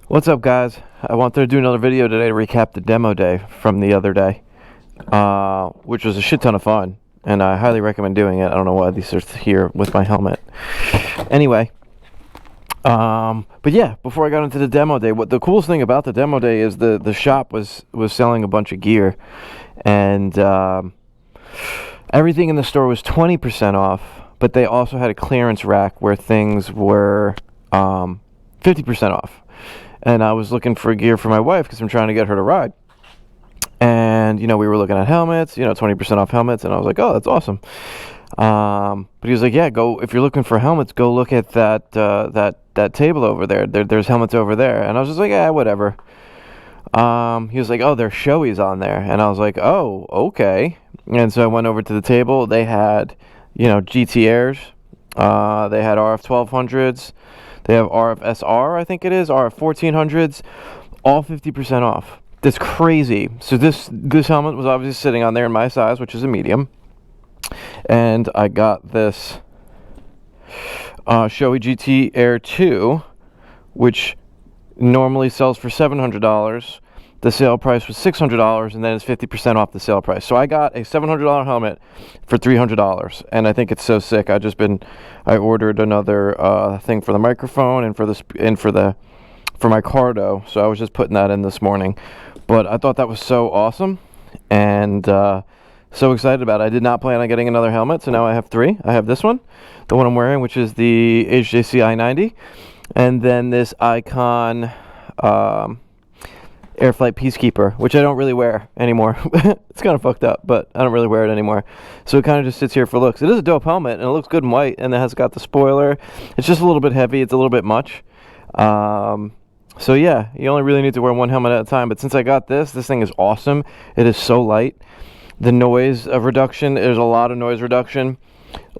What's up, guys? I wanted to do another video today to recap the demo day from the other day, which was a shit ton of fun, and I highly recommend doing it. I don't know why these are here with my helmet. Anyway, but yeah, before I got into the demo day, what the coolest thing about the demo day is the shop was selling a bunch of gear, and everything in the store was 20% off, but they also had a clearance rack where things were 50% off. And I was looking for gear for my wife because I'm trying to get her to ride. And, we were looking at helmets, 20% off helmets. And I was like, oh, that's awesome. But he was like, yeah, go, if you're looking for helmets, go look at that table over there. There's helmets over there. And I was just like, yeah, whatever. He was like, oh, there's Shoeis on there. And I was like, oh, okay. And so I went over to the table. They had, GT Airs. They had RF 1200s. They have RF SR, I think it is, RF 1400s, all 50% off. That's crazy. So this helmet was obviously sitting on there in my size, which is a medium. And I got this Shoei GT Air 2, which normally sells for $700. The sale price was $600, and then it's 50% off the sale price. So I got a $700 helmet for $300, and I think it's so sick. I ordered another thing for the microphone and for my Cardo. So I was just putting that in this morning. But I thought that was so awesome, and so excited about it. I did not plan on getting another helmet, so now I have three. I have this one, the one I'm wearing, which is the HJC i90, and then this Icon Airflight Peacekeeper, which I don't really wear anymore. It's kind of fucked up, but I don't really wear it anymore. So it kind of just sits here for looks. It is a dope helmet, and it looks good in white, and it has got the spoiler. It's just a little bit heavy. It's a little bit much. So yeah, you only really need to wear one helmet at a time. But since I got this thing is awesome. It is so light. The noise of reduction, there's a lot of noise reduction.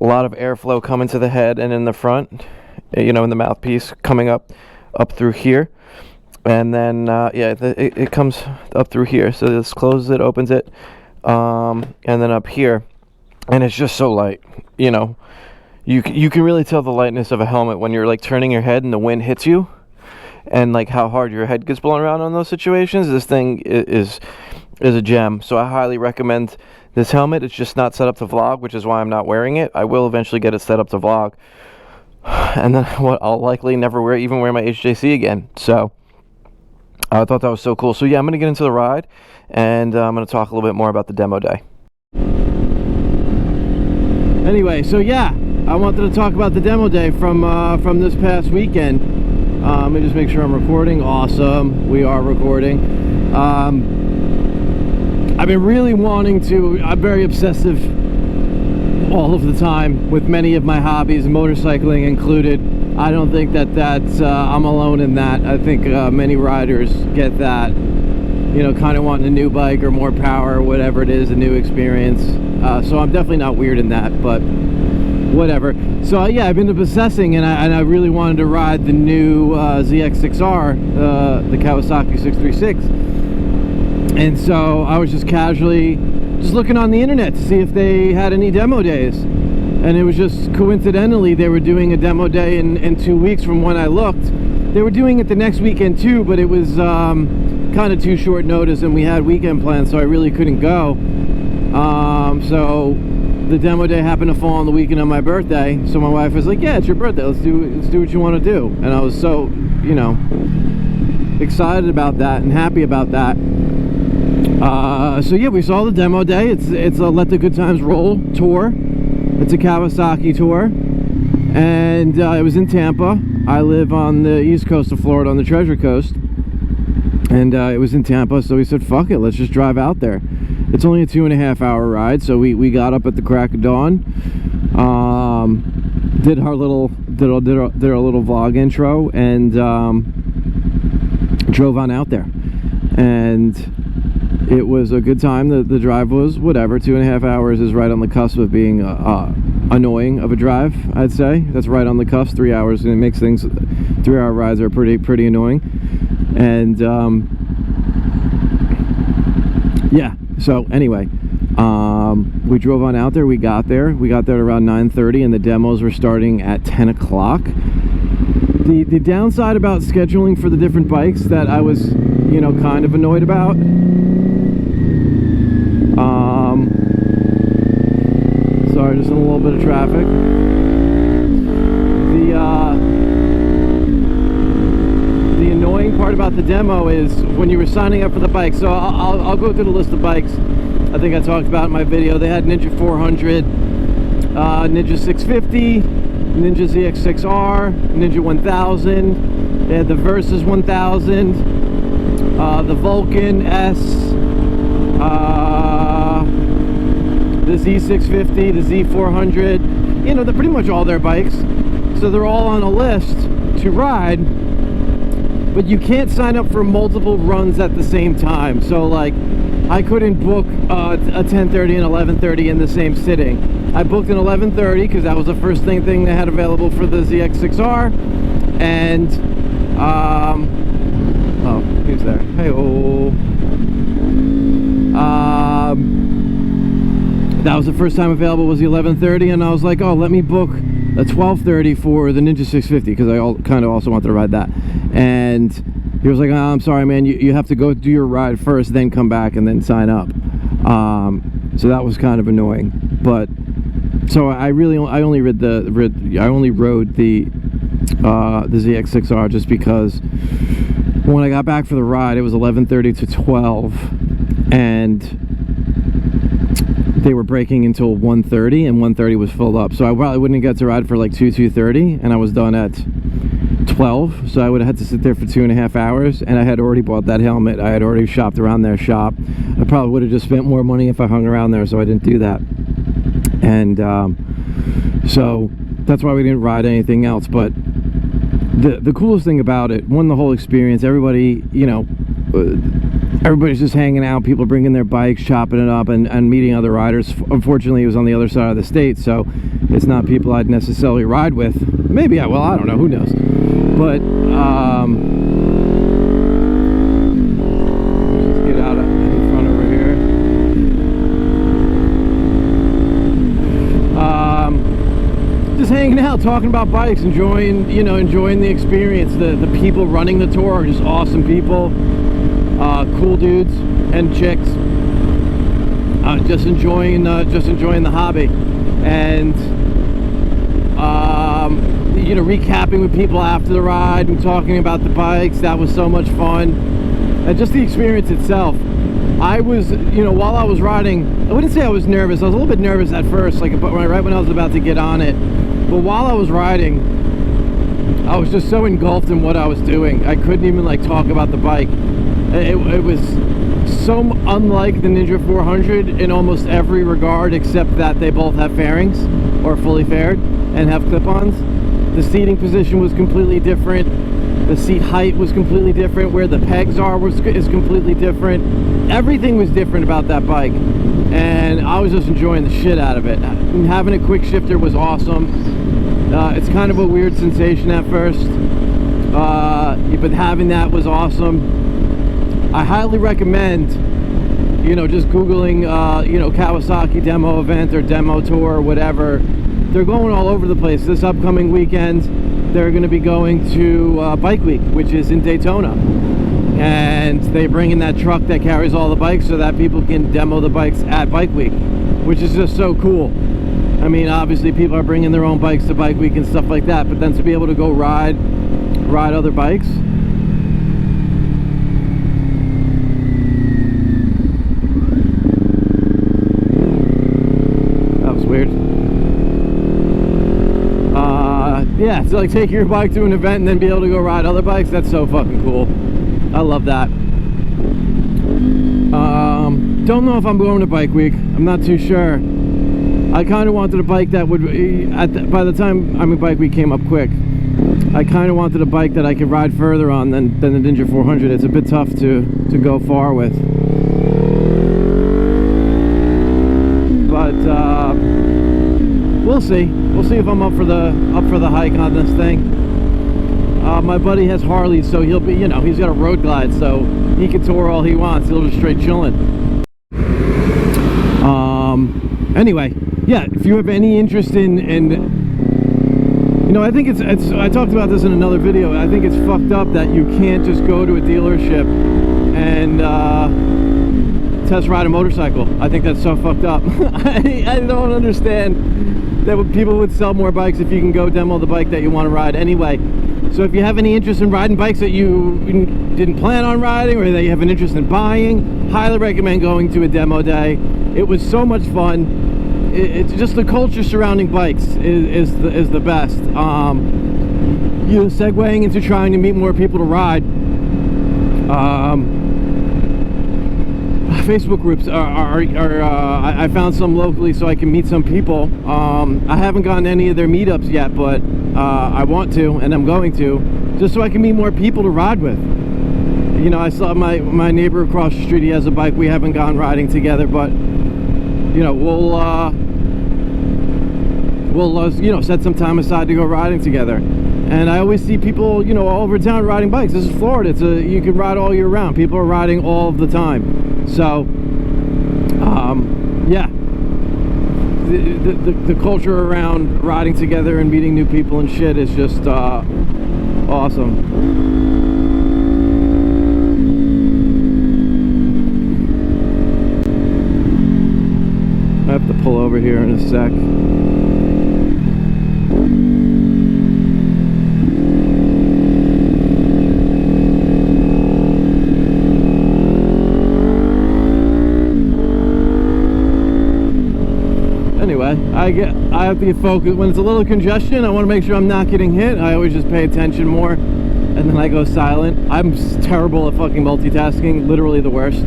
A lot of airflow coming to the head and in the front, in the mouthpiece, coming up through here. And then, it comes up through here. So this closes it, opens it, and then up here. And it's just so light, You can really tell the lightness of a helmet when you're, turning your head and the wind hits you. And, how hard your head gets blown around on those situations. This thing is a gem. So I highly recommend this helmet. It's just not set up to vlog, which is why I'm not wearing it. I will eventually get it set up to vlog. And then I'll likely never wear my HJC again. So I thought that was so cool. So yeah, I'm going to get into the ride, and I'm going to talk a little bit more about the demo day. Anyway, so yeah, I wanted to talk about the demo day from this past weekend. Let me just make sure I'm recording. Awesome, we are recording. I've been really wanting to, I'm very obsessive all of the time with many of my hobbies, motorcycling included. I don't think that's I'm alone in that. I think many riders get that, kind of wanting a new bike or more power or whatever it is, a new experience. So I'm definitely not weird in that, but whatever. So yeah, I've been obsessing, and I really wanted to ride the new ZX6R, the Kawasaki 636. And so I was just casually looking on the internet to see if they had any demo days. And it was just coincidentally they were doing a demo day in 2 weeks from when I looked. They were doing it the next weekend too, but it was kind of too short notice, and we had weekend plans, so I really couldn't go. So the demo day happened to fall on the weekend of my birthday, so my wife was like, yeah, it's your birthday, let's do what you want to do. And I was so, excited about that and happy about that. So yeah, we saw the demo day. It's a Let the Good Times Roll tour. It's a Kawasaki tour, and it was in Tampa. I live on the east coast of Florida, on the Treasure Coast, and it was in Tampa, so we said, fuck it, let's just drive out there. It's only a 2.5 hour ride, so we got up at the crack of dawn, did our little vlog intro, and drove on out there. And it was a good time. The drive was whatever. 2.5 hours is right on the cusp of being annoying of a drive, I'd say. That's right on the cusp. 3 hours, and it makes things, 3 hour rides are pretty annoying. And yeah, so anyway, we drove on out there. We got there at around 9:30, and the demos were starting at 10 o'clock. The downside about scheduling for the different bikes that I was, you know, kind of annoyed about. Sorry, just in a little bit of traffic. The annoying part about the demo is when you were signing up for the bike. So I'll go through the list of bikes I think I talked about in my video. They had Ninja 400, Ninja 650, Ninja ZX6R, Ninja 1000. They had the Versus 1000, the Vulcan S, the Z650, the Z400. You know, they're pretty much all their bikes. So they're all on a list to ride, but you can't sign up for multiple runs at the same time. So like, I couldn't book a 10:30 and 11:30 in the same sitting. I booked an 11:30 because that was the first thing they had available for the ZX6R, and oh, who's there? Hey-oh. That was the first time available, was the 11:30, and I was like, oh, let me book a 12:30 for the Ninja 650 because I kind of also wanted to ride that. And he was like, oh, I'm sorry, man, you have to go do your ride first, then come back and then sign up. So that was kind of annoying. But so I only rode the ZX6R just because when I got back for the ride, it was 11:30 to 12, and they were breaking until 1:30, and 1:30 was filled up. So I probably wouldn't get to ride for like 2:30, and I was done at 12. So I would have had to sit there for 2.5 hours, and I had already bought that helmet. I had already shopped around their shop. I probably would have just spent more money if I hung around there, so I didn't do that. And so that's why we didn't ride anything else. But the coolest thing about it, one, the whole experience, everybody, you know, everybody's just hanging out, people bringing their bikes, chopping it up, and meeting other riders. Unfortunately, it was on the other side of the state, so it's not people I'd necessarily ride with. Maybe I will, I don't know, who knows. But just get out in front over here. Just hanging out, talking about bikes, enjoying the experience. The people running the tour are just awesome people. Cool dudes and chicks, just enjoying the hobby, and you know, recapping with people after the ride and talking about the bikes. That was so much fun, and just the experience itself. I was, you know, while I was riding, I wouldn't say I was nervous. I was a little bit nervous at first, like right when I was about to get on it. But while I was riding, I was just so engulfed in what I was doing. I couldn't even like talk about the bike. It was so unlike the Ninja 400 in almost every regard, except that they both have fairings, or fully faired, and have clip-ons. The seating position was completely different. The seat height was completely different. Where the pegs are is completely different. Everything was different about that bike, and I was just enjoying the shit out of it. And having a quick shifter was awesome. It's kind of a weird sensation at first, but having that was awesome. I highly recommend, you know, just Googling, you know, Kawasaki demo event or demo tour or whatever. They're going all over the place. This upcoming weekend, they're going to be going to Bike Week, which is in Daytona. And they bring in that truck that carries all the bikes so that people can demo the bikes at Bike Week, which is just so cool. I mean, obviously people are bringing their own bikes to Bike Week and stuff like that, but then to be able to go ride other bikes. Weird. Yeah, so like taking your bike to an event and then be able to go ride other bikes, that's so fucking cool. I love that. Don't know if I'm going to Bike Week. I'm not too sure. I kind of wanted a bike that would, by the time Bike Week came up quick, I kind of wanted a bike that I could ride further on than the Ninja 400. It's a bit tough to go far with. But we'll see. We'll see if I'm up for the hike on this thing. My buddy has Harleys, so he'll be, you know, he's got a road glide, so he can tour all he wants. He'll just straight chilling. Anyway, yeah, if you have any interest in You know, I think it's I talked about this in another video. I think it's fucked up that you can't just go to a dealership and test ride a motorcycle. I think that's so fucked up. I don't understand that people would sell more bikes if you can go demo the bike that you want to ride anyway. So if you have any interest in riding bikes that you didn't plan on riding, or that you have an interest in buying, highly recommend going to a demo day. It was so much fun. It's just the culture surrounding bikes is the best. You know, segueing into trying to meet more people to ride. Facebook groups I found some locally so I can meet some people. I haven't gotten any of their meetups yet, but I want to, and I'm going to, just so I can meet more people to ride with. You know, I saw my neighbor across the street. He has a bike. We haven't gone riding together, but you know, we'll you know, set some time aside to go riding together. And I always see people, you know, all over town riding bikes. This is Florida. You can ride all year round. People are riding all of the time. So, yeah, the culture around riding together and meeting new people and shit is just awesome. I have to pull over here in a sec. Anyway, I have to get focused. When it's a little congestion, I want to make sure I'm not getting hit. I always just pay attention more, and then I go silent. I'm terrible at fucking multitasking, literally the worst.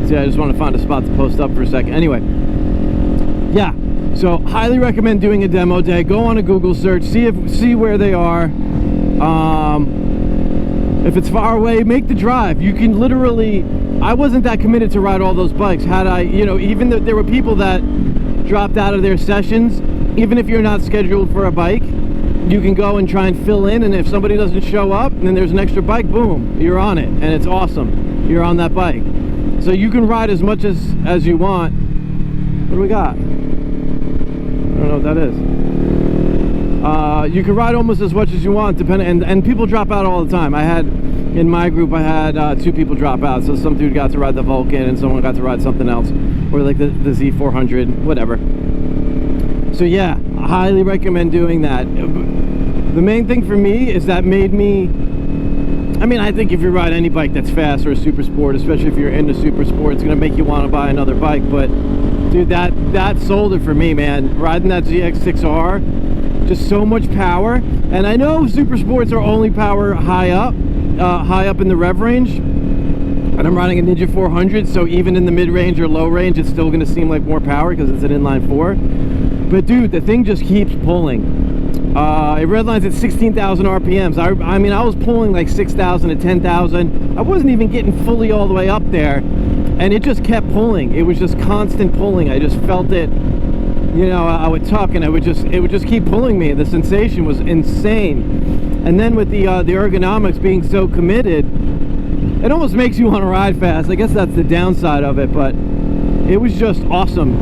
So yeah, I just want to find a spot to post up for a second. Anyway, yeah, so highly recommend doing a demo day. Go on a Google search, see where they are. If it's far away, make the drive. You can literally, I wasn't that committed to ride all those bikes. Had I, you know, even though there were people that dropped out of their sessions, even if you're not scheduled for a bike, you can go and try and fill in, and if somebody doesn't show up, and then there's an extra bike, boom, you're on it, and it's awesome. You're on that bike. So you can ride as much as you want. What do we got? I don't know what that is. You can ride almost as much as you want, depending, and people drop out all the time. In my group, I had 2 people drop out. So some dude got to ride the Vulcan, and someone got to ride something else, or like the Z400, whatever. So yeah, I highly recommend doing that. The main thing for me is that made me, I mean, I think if you ride any bike that's fast or a super sport, especially if you're into super sport, it's gonna make you want to buy another bike. But dude, that sold it for me, man. Riding that ZX6R, just so much power. And I know super sports are only power high up in the rev range, and I'm riding a Ninja 400, so even in the mid-range or low range, it's still gonna seem like more power because it's an inline 4. But dude, the thing just keeps pulling. It redlines at 16,000 RPMs. I mean, I was pulling like 6,000 to 10,000. I wasn't even getting fully all the way up there, and it just kept pulling. It was just constant pulling. I just felt it. You know, I would tuck, and it would just keep pulling me. The sensation was insane. And then with the ergonomics being so committed, it almost makes you want to ride fast. I guess that's the downside of it, but it was just awesome.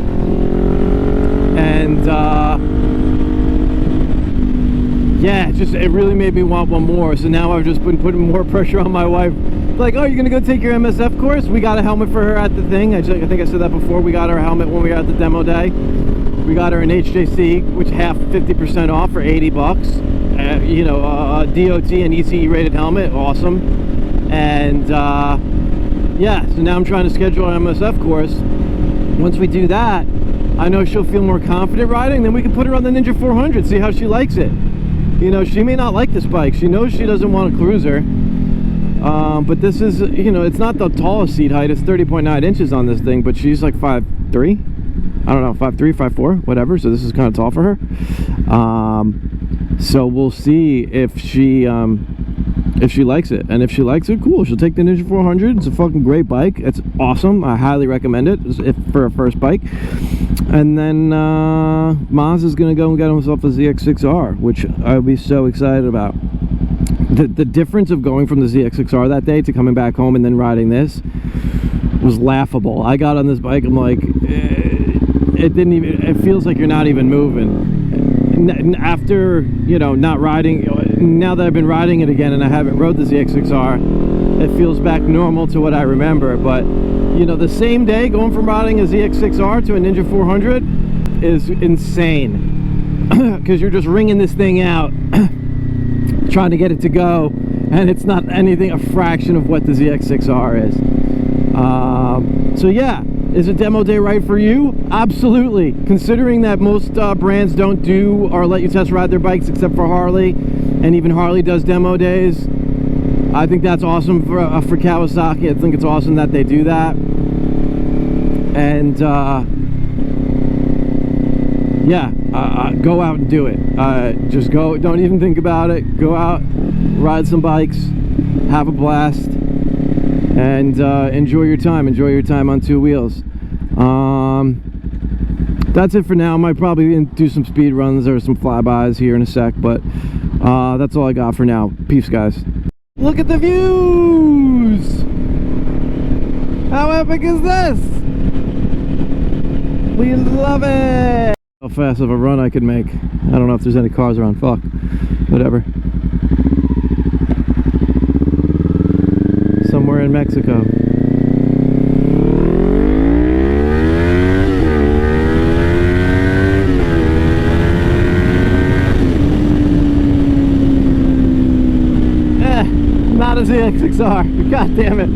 And yeah, it really made me want one more. So now I've just been putting more pressure on my wife. Like, oh, you're gonna go take your MSF course? We got a helmet for her at the thing. I think I said that before. We got her a helmet when we were at the demo day. We got her an HJC, which half 50% off for 80 bucks. You know, DOT and ECE rated helmet, awesome. And yeah, so now I'm trying to schedule an MSF course. Once we do that, I know she'll feel more confident riding. Then we can put her on the Ninja 400, see how she likes it. You know, she may not like this bike. She knows she doesn't want a cruiser. But this is, you know, it's not the tallest seat height. It's 30.9 inches on this thing, but she's like 5'3". I don't know, 5'3", 5'4", whatever. So this is kind of tall for her. So we'll see if she likes it. And if she likes it, cool. She'll take the Ninja 400. It's a fucking great bike. It's awesome. I highly recommend it for a first bike. And then Maz is going to go and get himself a ZX6R, which I'll be so excited about. The difference of going from the ZX6R that day to coming back home and then riding this was laughable. I got on this bike, I'm like, it feels like you're not even moving. after, you know, not riding, now that I've been riding it again and I haven't rode the ZX6R, it feels back normal to what I remember. But, you know, the same day going from riding a ZX6R to a Ninja 400 is insane. Because you're just wringing this thing out, trying to get it to go, and it's not anything, a fraction of what the ZX6R is. So yeah, is a demo day right for you? Absolutely. Considering that most brands don't do or let you test ride their bikes except for Harley, and even Harley does demo days, I think that's awesome for Kawasaki. I think it's awesome that they do that. And yeah, go out and do it. Just go, don't even think about it. Go out, ride some bikes, have a blast, and enjoy your time. Enjoy your time on two wheels. That's it for now. Might probably do some speed runs or some flybys here in a sec, but that's all I got for now. Peace, guys. Look at the views! How epic is this? We love it! How fast of a run I could make. I don't know if there's any cars around. Fuck. Whatever. Somewhere in Mexico. Not a ZX6R. God damn it.